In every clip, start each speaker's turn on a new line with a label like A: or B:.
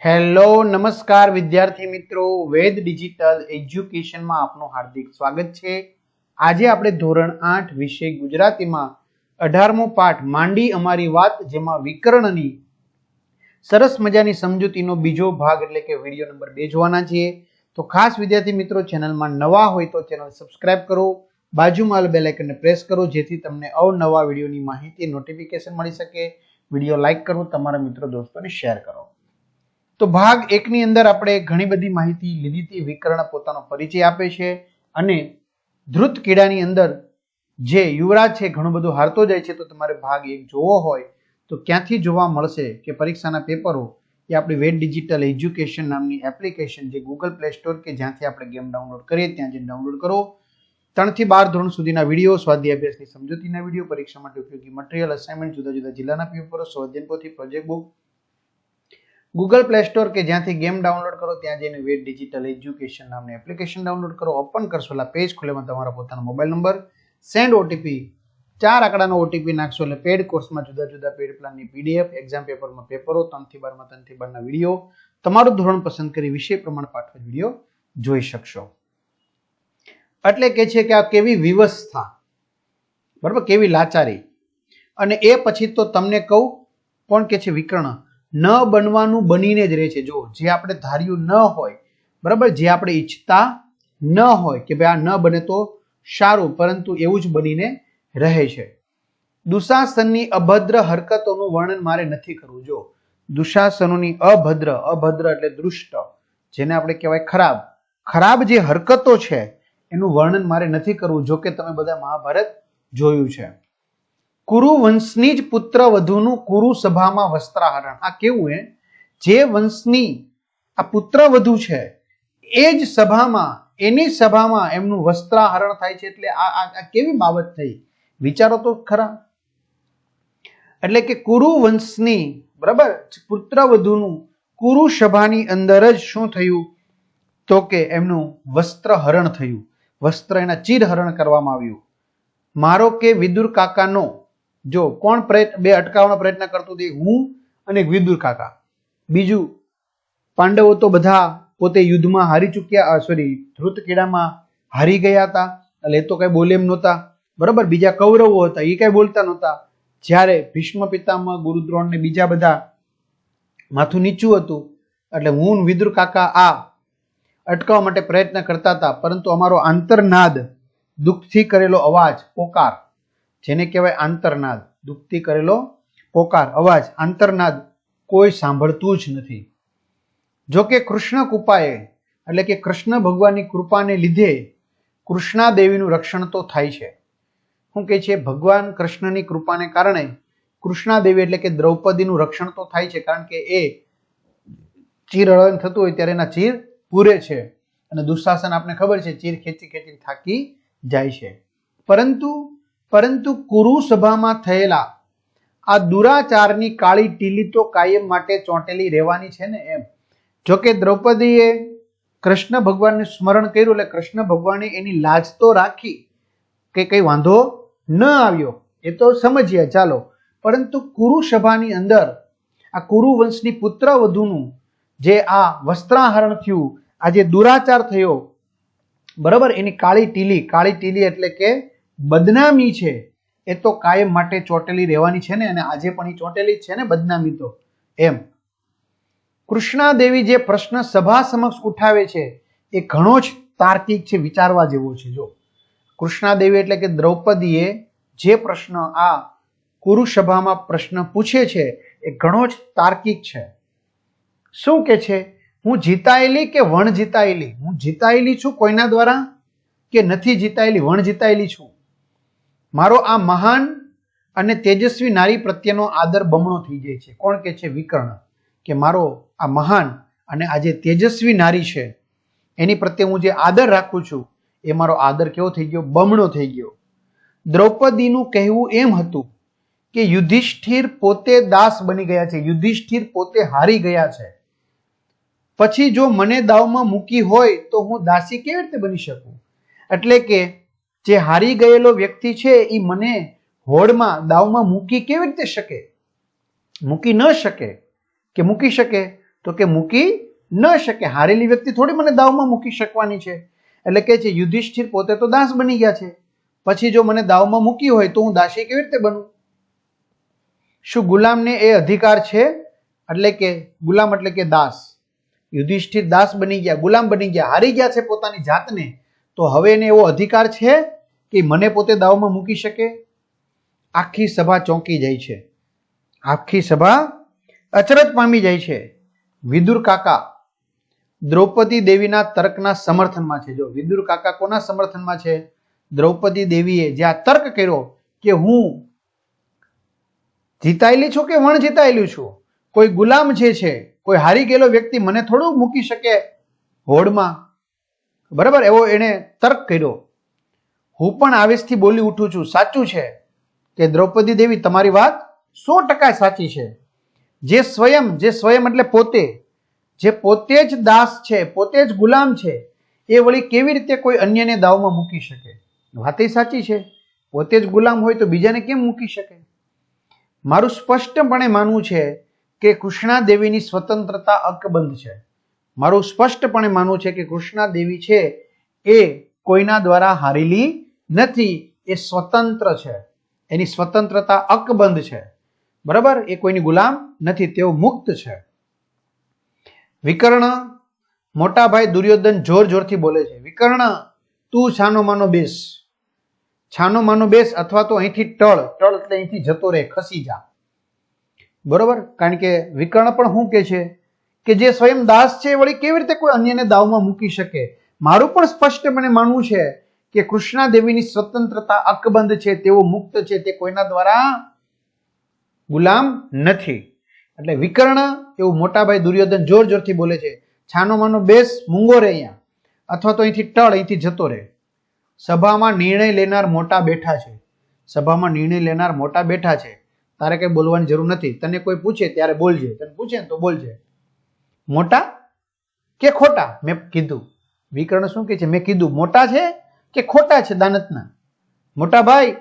A: Hello નમસ્કાર વિદ્યાર્થી મિત્રો, વેદ ડિજિટલ એજ્યુકેશનમાં આપનું હાર્દિક સ્વાગત છે। આજે આપણે ધોરણ 8 વિષય ગુજરાતીમાં 18મો પાઠ માંડી અમારી વાત, જેમાં વિકર્ણની સરસ મજાની સમજૂતીનો બીજો ભાગ એટલે કે વિડિયો નંબર 2 જોવાના છીએ। તો ખાસ વિદ્યાર્થી મિત્રો, ચેનલમાં નવા હોય તો ચેનલ સબસ્ક્રાઇબ કરો, બાજુમાં બેલ આઇકનને પ્રેસ કરો જેથી તમને અવનવા વિડિયોની માહિતી નોટિફિકેશન મળી શકે। વિડિયો લાઈક કરો, તમારા મિત્રો દોસ્તોને શેર કરો। તો ભાગ 1 ની અંદર આપણે ઘણી બધી માહિતી લીધી હતી। વિકર્ણ પોતાનો પરિચય આપે છે અને ધ્રુત કીડાની અંદર જે યુવરાજ છે ઘણું બધું હારતો જાય છે। તો તમારે ભાગ 1 જોવો હોય તો ક્યાંથી જોવા મળશે કે પરીક્ષાના પેપરો એ આપણી વેદ ડિજિટલ એજ્યુકેશન નામની એપ્લિકેશન, જે ગૂગલ પ્લે સ્ટોર કે જ્યાંથી આપણે ગેમ ડાઉનલોડ કરીએ ત્યાં જઈને ડાઉનલોડ કરો। 3 થી 12 ધોરણ સુધીના વિડીયો, સ્વાધ્યાય અભ્યાસની સમજૂતીના વિડીયો, પરીક્ષા માટે ઉપયોગી મટીરીયલ, અસાઇનમેન્ટ, જુદા જુદા જિલ્લાના પેપરો, સ્વાધ્યાય પોથી, project book, Google Play Store કે જ્યાંથી ગેમ ડાઉનલોડ કરો ત્યાં જઈને વેદ ડિજિટલ એજ્યુકેશન નામની એપ્લિકેશન ડાઉનલોડ કરો। ઓપન કરશો એટલે પેજ ખુલેમાં તમારા પોતાનો મોબાઈલ નંબર, સેન્ડ ઓટીપી, 4 આંકડાનો ઓટીપી નાખશો એટલે પેડ કોર્સમાં જુદા જુદા પેડ પ્લાનની પીડીએફ, એક્ઝામ પેપરમાં પેપરો, 3 થી 12 માં 3 થી 12 ના વિડીયો, તમારું ધોરણ પસંદ કરી વિષય પ્રમાણે પાઠ વિડીયો જોઈ શકશો। એટલે કે છે કે આ કેવી વિવસ્થા, બરાબર, કેવી લાચારી। અને એ પછી તો તમને કહું, કોણ કે છે વિકર્ણ ન બનવાનું બનીને જ રહે છે। જો જે આપણે ધાર્યું ન હોય, બરાબર, જે આપણે ઈચ્છતા ન હોય કે ભાઈ આ ન બને તો સારું, પરંતુ એવું જ બનીને રહે છે। દુશાસનની અભદ્ર હરકતોનું વર્ણન મારે નથી કરવું। જો દુશાસનોની અભદ્ર એટલે દુષ્ટ, જેને આપણે કહેવાય ખરાબ, ખરાબ જે હરકતો છે એનું વર્ણન મારે નથી કરવું। જો કે તમે બધા મહાભારત જોયું છે। કુરુ વંશની જ પુત્ર વધુનું કુરુ સભામાં વસ્ત્રાહરણ। આ કેવું હે, જે વંશની આ પુત્ર વધુ છે એ જ સભામાં, એની સભામાં એમનું વસ્ત્રાહરણ થાય છે। એટલે આ કેવી બાબત થઈ, વિચારો તો ખરા। એટલે કે કુરુ વંશની, બરાબર, પુત્ર વધુનું કુરુ સભાની અંદર જ શું થયું તો કે એમનું વસ્ત્રહરણ થયું, વસ્ત્ર એના ચીરહરણ કરવામાં આવ્યું। મારો કે વિદુર કાકાનો, જો કોણ બે અટકાવવાનો પ્રયત્ન કરતું હતું, હું અને વિદુર કાકા। બીજું, પાંડવો તો બધા પોતે યુદ્ધમાં હારી ચૂક્યા, ધ્રુત કીડામાં હારી ગયા હતા, એટલે એ તો કઈ બોલે એમ નહોતા, બરાબર। બીજા કૌરવો હતા, એ કઈ બોલતા નહોતા। જ્યારે ભીષ્મ પિતામહ, ગુરુદ્રોણ ને બીજા બધા માથું નીચું હતું, એટલે હું વિદુર કાકા આ અટકાવવા માટે પ્રયત્ન કરતા હતા, પરંતુ અમારો આંતરનાદ, દુઃખથી કરેલો અવાજ, પોકાર, જેને કહેવાય આંતરનાદ, દુઃખથી કરેલો પોકાર, અવાજ, આંતરનાદ કોઈ સાંભળતું જ નથી। જો કે કૃષ્ણ કૃપાએ, એટલે કે કૃષ્ણ ભગવાનની કૃપાને લીધે કૃષ્ણા દેવીનું રક્ષણ તો થાય છે। શું કે છે, ભગવાન કૃષ્ણની કૃપાને કારણે કૃષ્ણા દેવી એટલે કે દ્રૌપદીનું રક્ષણ તો થાય છે, કારણ કે એ ચીરહરણ થતું હોય ત્યારે એના ચીર પૂરે છે, અને દુશાસન આપણે ખબર છે ચીર ખેંચી ખેંચી થાકી જાય છે। પરંતુ કુરુ સભામાં થયેલા આ દુરાચારની કાળી ટીલી તો કાયમ માટે ચોંટેલી રહેવાની છે ને એમ। જો કે દ્રૌપદીએ કૃષ્ણ ભગવાનને સ્મરણ કર્યું એટલે કૃષ્ણ ભગવાને એની લાજ તો રાખી, કે કઈ વાંધો ન આવ્યો, એ તો સમજ્યા ચાલો। પરંતુ કુરુ સભાની અંદર આ કુરુ વંશની પુત્ર વધુનું જે આ વસ્ત્રાહરણ થયું, આ જે દુરાચાર થયો, બરાબર, એની કાળી ટીલી એટલે કે બદનામી છે, એ તો કાયમ માટે ચોંટેલી રહેવાની છે ને, અને આજે પણ એ ચોંટેલી જ છે ને બદનામી તો એમ। કૃષ્ણા દેવી જે પ્રશ્ન સભા સમક્ષ ઉઠાવે છે એ ઘણો જ તાર્કિક છે, વિચારવા જેવો છે। જો કૃષ્ણા દેવી એટલે કે દ્રૌપદીએ જે પ્રશ્ન આ કુરુ સભામાં પ્રશ્ન પૂછે છે એ ઘણો જ તાર્કિક છે। શું કે છે, હું જીતાયેલી કે વણ જીતાયેલી? હું જીતાયેલી છું કોઈના દ્વારા કે નથી જીતાયેલી? વણ જીતાયેલી છું। મારો આ મહાન અને તેજસ્વી નારી પ્રત્યેનો આદર બમણો થઈ જાય છે। કોણ કે છે, વિકર્ણ, કે મારો આ મહાન અને આ જે તેજસ્વી નારી છે એની પ્રત્યે હું જે આદર રાખું છું એ મારો આદર કેવો થઈ ગયો? બમણો થઈ ગયો। દ્રૌપદીનું કહેવું એમ હતું કે યુધિષ્ઠિર પોતે દાસ બની ગયા છે, યુધિષ્ઠિર પોતે હારી ગયા છે, પછી જો મને દાવમાં મૂકી હોય તો હું દાસી કેવી રીતે બની શકું? એટલે કે જે હારી ગયેલો વ્યક્તિ છે એ મને હોડમાં દાવમાં મૂકી કેવી રીતે શકે? મૂકી ન શકે કે મૂકી શકે? તો કે મૂકી ન શકે. હારેલી વ્યક્તિ થોડી મને દાવમાં મૂકી શકવાની છે. એટલે કે છે યુધિષ્ઠિર પોતે તો દાસ બની ગયા છે, પછી જો મને દાવમાં મૂકી હોય તો હું દાસી કેવી રીતે બનું? શું ગુલામને એ અધિકાર છે? એટલે કે ગુલામ એટલે કે દાસ. યુધિષ્ઠિર દાસ બની ગયા, ગુલામ બની ગયા, હારી ગયા છે પોતાની જાતને, તો હવે એને એવો અધિકાર છે કે મને પોતે દાવમાં મૂકી શકે? આખી સભા ચોંકી જાય છે, આખી સભા અચરજ પામી જાય છે. વિદુર કાકા દ્રૌપદી દેવીના તર્કના સમર્થનમાં છે. જો વિદુર કાકા કોના સમર્થનમાં છે? દ્રૌપદી દેવીએ જે આ તર્ક કર્યો કે હું જીતાયેલી છું કે વણ જીતાયેલું છું, કોઈ ગુલામ જે છે, કોઈ હારી ગયેલો વ્યક્તિ મને થોડું મૂકી શકે હોડમાં, બરાબર? એવો એને તર્ક કર્યો. હું પણ આવેશથી બોલી ઉઠું છું, સાચું છે કે દ્રૌપદી દેવી તમારી વાત 100% સાચી છે. જે સ્વયં એટલે પોતે, જે પોતે જ દાસ છે, પોતે જ ગુલામ છે, એ વળી કેવી રીતે કોઈ અન્યને દાવમાં મૂકી શકે? વાત એ સાચી છે. પોતે જ ગુલામ હોય તો બીજાને કેમ મૂકી શકે? મારું સ્પષ્ટપણે માનવું છે કે કૃષ્ણા દેવીની સ્વતંત્રતા અકબંધ છે. મારું સ્પષ્ટપણે માનવું છે કે કૃષ્ણા દેવી છે એ કોઈના દ્વારા હારેલી નથી, એ સ્વતંત્ર છે, એની સ્વતંત્રતા અકબંધ છે, બરાબર? એ કોઈની ગુલામ નથી, તેઓ મુક્ત છે. વિકર્ણ મોટા ભાઈ દુર્યોધન જોર જોરથી બોલે છે, વિકર્ણ તું છાનો માનો બેસ, છાનો માનો બેસ, અથવા તો અહીંથી ટળ એટલે અહીંથી જતો રહે, ખસી જા, બરોબર? કારણ કે વિકર્ણ પણ શું કે છે કે જે સ્વયં દાસ છે વળી કેવી રીતે કોઈ અન્યને દાવમાં મૂકી શકે? મારું પણ સ્પષ્ટપણે માનવું છે કે કૃષ્ણા દેવીની સ્વતંત્રતા અકબંધ છે, તેઓ મુક્ત છે, તે કોઈના દ્વારા ગુલામ નથી. એટલે વિકર્ણ એવું મોટા ભાઈ દુર્યોધન જોર જોરથી બોલે છે, છાનો માનો બેસ, મૂંગો રે અહીંયા, અથવા તો અહીંથી ટળ, અહીંથી જતો રહે. સભામાં નિર્ણય લેનાર મોટા બેઠા છે, સભામાં નિર્ણય લેનાર મોટા બેઠા છે, તારે કઈ બોલવાની જરૂર નથી. તને કોઈ પૂછે ત્યારે બોલજે, તને પૂછે ને તો બોલજે. મોટા કે ખોટા? મેં કીધું. વિકર્ણ શું કે છે? મેં કીધું. મોટા છે કે ખોટા છે દાનતના? મોટા ભાઈ,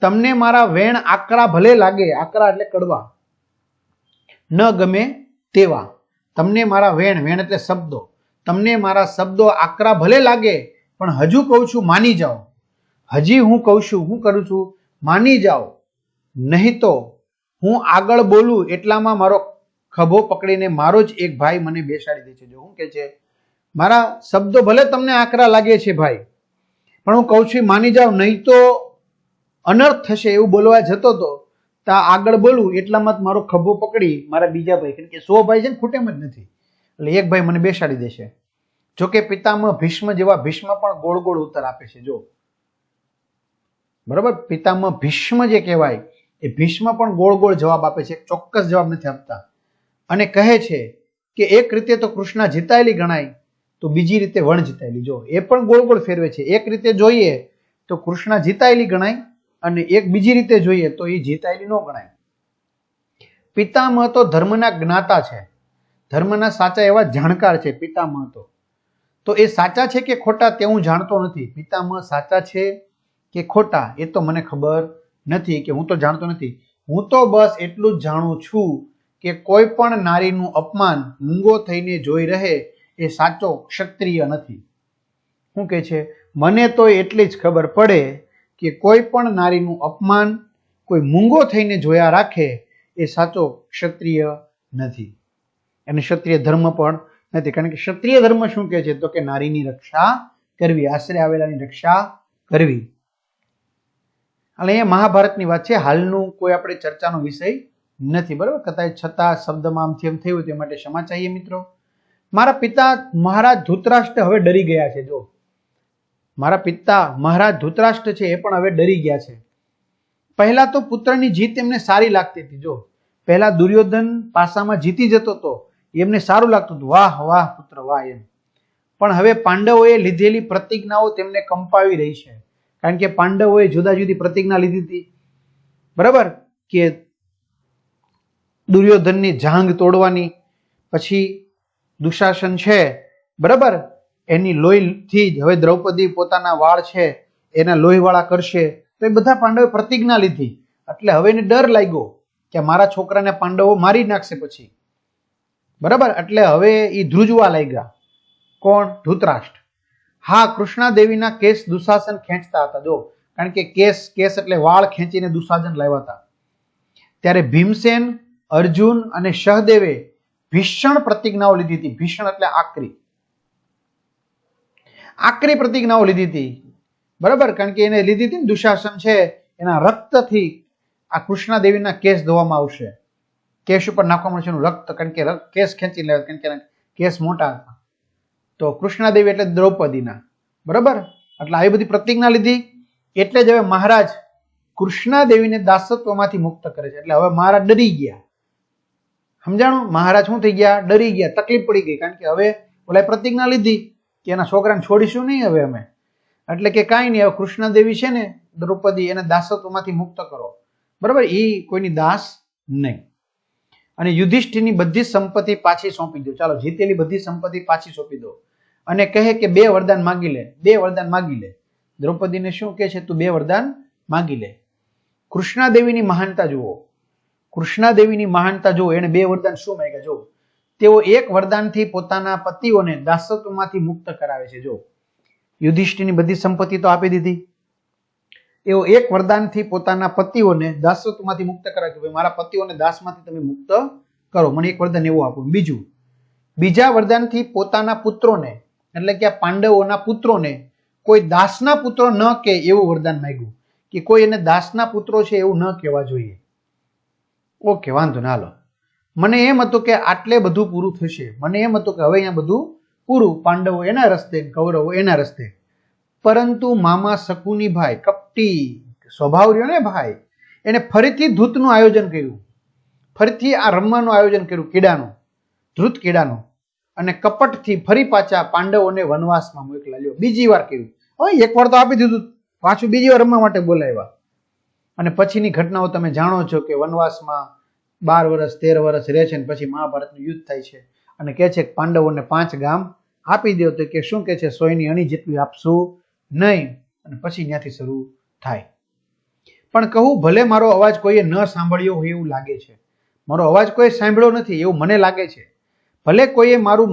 A: તમને મારા વેણ આકરા ભલે લાગે, આકરા એટલે કડવા, ન ગમે તેવા, તમને મારા વેણ એટલે શબ્દો, તમને મારા શબ્દો આકરા ભલે લાગે, પણ હજુ કહું છું માની જાઓ. હજી હું કહું છું, હું કરું છું? માની જાઓ, નહીં તો હું આગળ બોલું એટલામાં મારો ખભો પકડીને મારો જ એક ભાઈ મને બેસાડી દે છે. જો હું કે છે, મારા શબ્દો ભલે તમને આકરા લાગે છે ભાઈ, પણ હું કહું છું માની જાઓ, નહીં તો અનર્થ થશે. એવું બોલવા જતો હતો, તા આગળ બોલું એટલામાં જ મારો ખભો પકડી મારા બીજા ભાઈ, કારણ કે 100 ભાઈ છે ને, ખૂટેમ જ નથી, એટલે એક ભાઈ મને બેસાડી દેશે. જોકે પિતામહ ભીષ્મ જેવા ભીષ્મ પણ ગોળ ગોળ ઉત્તર આપે છે. જો બરાબર, પિતામહ ભીષ્મ જે કહેવાય એ ભીષ્મ પણ ગોળ ગોળ જવાબ આપે છે, ચોક્કસ જવાબ નથી આપતા, અને કહે છે કે એક રીતે તો કૃષ્ણ જીતાયેલી ગણાય, તો બીજી રીતે વણ જીતાયેલી. જો એ પણ ગોળ ગોળ ફેરવે છે. એક રીતે જોઈએ તો કૃષ્ણ જીતાયેલી ગણાય, અને એક બીજી રીતે જોઈએ તો એ જીતાયેલી ન ગણાય. પિતામહ તો ધર્મના જ્ઞાતા છે, ધર્મના સાચા એવા જાણકાર છે પિતામહ તો એ સાચા છે કે ખોટા તે હું જાણતો નથી. પિતામહ સાચા છે કે ખોટા એ તો મને ખબર નથી, કે હું તો જાણતો નથી. હું તો બસ એટલું જ જાણું છું કે કોઈ પણ નારીનું અપમાન મૂંગો થઈને જોઈ રહે એ સાચો ક્ષત્રિય નથી. શું કે છે? મને તો એટલી જ ખબર પડે કે કોઈ પણ નારીનું અપમાન કોઈ મૂંગો થઈને જોયા રાખે એ સાચો ક્ષત્રિય નથી, અને ક્ષત્રિય ધર્મ પણ નથી. કારણ કે ક્ષત્રિય ધર્મ શું કહે છે? તો કે નારીની રક્ષા કરવી, આશરે આવેલાની રક્ષા કરવી. એટલે અહીંયા મહાભારતની વાત છે, હાલનું કોઈ આપણે ચર્ચાનો વિષય નથી, બરાબર? કદાચ છતાં શબ્દમાં આમથી એમ થયું તે માટે ક્ષમા ચાહીએ મિત્રો. મારા પિતા મહારાજ ધૃતરાષ્ટ્ર હવે ડરી ગયા છે. જો મારા પિતા મહારાજ ધૃતરાષ્ટ્ર છે એ પણ હવે ડરી ગયા છે. પહેલા તો પુત્રની જીત એમને સારી લાગતી હતી. જો પહેલા દુર્યોધન પાસામાં જીતી જતો હતો, એમને સારું લાગતું હતું, વાહ વાહ પુત્ર વાહ એમ. પણ હવે પાંડવોએ લીધેલી પ્રતિજ્ઞાઓ તેમને કંપાવી રહી છે. કારણ કે પાંડવોએ જુદા જુદી પ્રતિજ્ઞા લીધી હતી, બરાબર? કે દુર્યોધનની જાંગ તોડવાની, પછી દુશાસન છે, બરાબર, એની લોહીથી જ હવે દ્રૌપદી પોતાના વાળ છે એના લોહીવાળા કરશે. તો એ બધા પાંડવે પ્રતિજ્ઞા લીધી, એટલે હવે એને ડર લાગ્યો કે મારા છોકરાને પાંડવો મારી નાખશે પછી. બરાબર. એટલે હવે એ ધ્રુજવા લાગ્યા. કોણ? ધૃતરાષ્ટ્ર. હા, કૃષ્ણાદેવીના કેસ દુશાસન ખેંચતા હતા. જો, કારણ કે કેસ એટલે વાળ ખેંચીને દુશાસન લાવ્યા હતા. ત્યારે ભીમસેન, અર્જુન અને સહદેવે ભીષણ પ્રતિજ્ઞાઓ લીધી હતી. ભીષણ એટલે આકરી પ્રતિજ્ઞાઓ લીધી હતી. બરાબર, કારણ કે એને લીધી હતી દુશાસન છે એના રક્તથી આ કૃષ્ણાદેવીના કેસ ધોવામાં આવશે, કેસ ઉપર નાખવામાં આવશે રક્ત, કારણ કે કેસ ખેંચી લેવા, કારણ કે કેસ મોટા હતા. તો કૃષ્ણાદેવી એટલે દ્રૌપદીના. બરાબર, એટલે આવી બધી પ્રતિજ્ઞા લીધી. એટલે જ હવે મહારાજ કૃષ્ણાદેવીને દાસત્વમાંથી મુક્ત કરે છે. એટલે હવે મહારાજ ડરી ગયા. સમજાણું? મહારાજ શું થઈ ગયા? ડરી ગયા, તકલીફ પડી ગઈ. કારણ કે હવે ઓલા પ્રતિજ્ઞા લીધી કે એના છોકરાને છોડીશું નહીં હવે અમે. એટલે કે કાંઈ નહીં, હવે કૃષ્ણદેવી છે ને દ્રૌપદી, એને દાસત્વમાંથી મુક્ત કરો. બરાબર, એ કોઈની દાસ નહીં. અને યુધિષ્ઠિરની બધી સંપત્તિ પાછી સોંપી દો. ચાલો, જીતેલી બધી સંપત્તિ પાછી સોંપી દો. અને કહે કે 2 વરદાન માગી લે. 2 વરદાન માગી લે. દ્રૌપદીને શું કહે છે? તું 2 વરદાન માગી લે. કૃષ્ણાદેવીની મહાનતા જુઓ. કૃષ્ણાદેવીની મહાનતા જુઓ. એને 2 વરદાન શું માંગ્યા? જો, તેઓ 1 વરદાનથી પોતાના પતિઓને દાસત્વમાંથી મુક્ત કરાવે છે. જો, યુધિષ્ઠિરની બધી સંપત્તિ તો આપી દીધી. એવો 1 વરદાનથી પોતાના પતિઓને દાસત્વમાંથી મુક્ત કરાવે છે. મારા પતિઓને દાસમાંથી તમે મુક્ત કરો, મને 1 વરદાન એવું આપો. બીજા વરદાનથી પોતાના પુત્રોને, એટલે કે આ પાંડવોના પુત્રોને કોઈ દાસના પુત્રો ન કે એવું વરદાન માંગ્યું, કે કોઈ એને દાસના પુત્રો છે એવું ન કહેવા જોઈએ. ઓકે, વાંધો ના. હાલો, મને એમ હતું કે આટલે બધું પૂરું થશે. મને એમ હતું કે હવે અહીંયા બધું પૂરું, પાંડવો એના રસ્તે, કૌરવો એના રસ્તે. પરંતુ મામા શકુની ભાઈ, કપટી સ્વભાવ રહ્યો ને ભાઈ, એને ફરીથી ધૂતનું આયોજન કર્યું. ફરીથી આ રમવાનું આયોજન કર્યું, કીડાનું, ધ્રુત કીડાનું. અને કપટથી ફરી પાછા પાંડવોને વનવાસમાં મોકલા લ્યો. બીજી વાર કર્યું. હવે 1 વાર તો આપી દીધું, પાછું બીજી વાર રમવા માટે બોલાવ્યા. અને પછીની ઘટનાઓ તમે જાણો છો કે વનવાસમાં 12 વર્ષ 13 વર્ષ રહે છે, અને પછી મહાભારતનું યુદ્ધ થાય છે. અને કહે છે કે પાંડવોને 5 ગામ આપી દો. તો કે શું કે છે? 100ની અણી જેટલું આપશું નહીં. અને પછી ત્યાંથી શરૂ થાય. પણ કહું, ભલે મારો અવાજ કોઈએ ન સાંભળ્યો હોય એવું લાગે છે. મારો અવાજ કોઈ સાંભળ્યો નથી એવું મને લાગે છે. ભલે કોઈએ મારું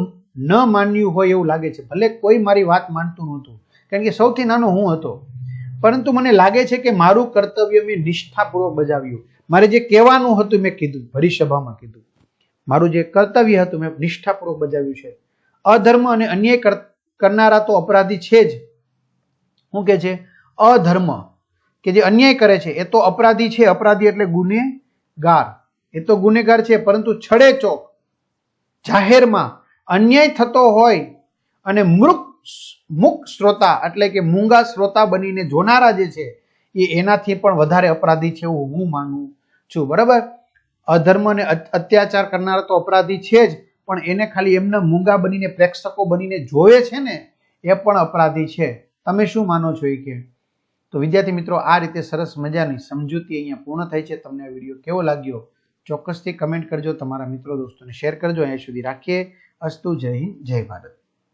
A: ન માન્યું હોય એવું લાગે છે. ભલે કોઈ મારી વાત માનતું નહોતું, કારણ કે સૌથી નાનો હું હતો. પરંતુ મને લાગે છે કે મારું કર્તવ્ય મેં નિષ્ઠાપૂર્વક બજાવ્યું. મારે જે કહેવાનું હતું મેં કીધું, ભરી સભામાં કીધું. મારું જે કર્તવ્ય હતું મેં નિષ્ઠાપૂર્વક બજાવ્યું છે. અધર્મ અને અન્યાય કરનારા તો અપરાધી છે જ. શું કે છે? અધર્મ, કે જે અન્યાય કરે છે એ તો અપરાધી છે. અપરાધી એટલે ગુનેગાર. એ તો ગુનેગાર છે, પરંતુ છડે ચોક જાહેરમાં અન્યાય થતો હોય અને મૂક શ્રોતા એટલે કે મૂંગા શ્રોતા બનીને જોનારા જે છે એ એનાથી પણ વધારે અપરાધી છે એવું હું માનું છું. બરાબર, અધર્મ અને અત્યાચાર કરનારા તો અપરાધી છે જ, પણ એને ખાલી એમના મૂંગા બનીને પ્રેક્ષકો બનીને જોવે છે ને એ પણ અપરાધી છે. તમે શું માનો છો? એ કે તો વિદ્યાર્થી મિત્રો, આ રીતે સરસ મજાની સમજૂતી અહીંયા પૂર્ણ થઈ છે. તમને આ વિડીયો કેવો લાગ્યો ચોક્કસથી કમેન્ટ કરજો. તમારા મિત્રો દોસ્તોને શેર કરજો. અહીંયા સુધી રાખીએ. અસ્તુ. જય હિન્દ, જય ભારત.